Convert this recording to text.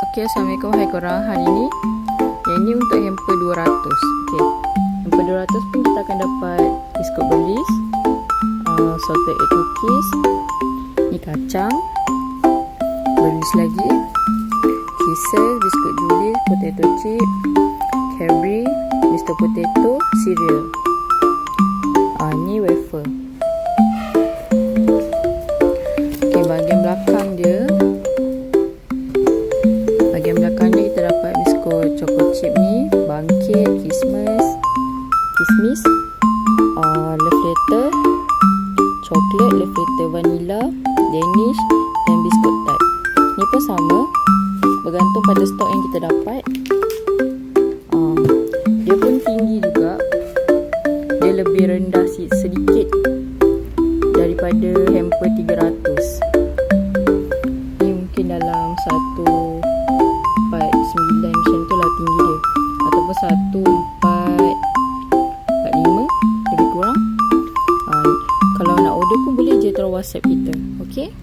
Okay, Assalamualaikum hai korang. Hari ni yang ni untuk hamper 200. Okay, hamper 200 pun kita akan dapat biskut belis, salted egg cookies, ni kacang belis lagi, kisses, biskut Julius, potato chip, Cadbury, Mr. Potato, cereal. Ni wafer. Okay, bahagian belakang dia, kita dapat biskut choco chip ni, bangkit, kismis, love letter, coklat, love letter vanilla, Danish dan biskut tart. Ni pun sama, bergantung pada stok yang kita dapat. Dia pun tinggi juga, dia lebih rendah sedikit daripada hamper 300. Ni mungkin dalam 149 macam tu lah tinggi dia, ataupun 1445 lebih kurang. Kalau nak order pun boleh je terus WhatsApp kita. Okay.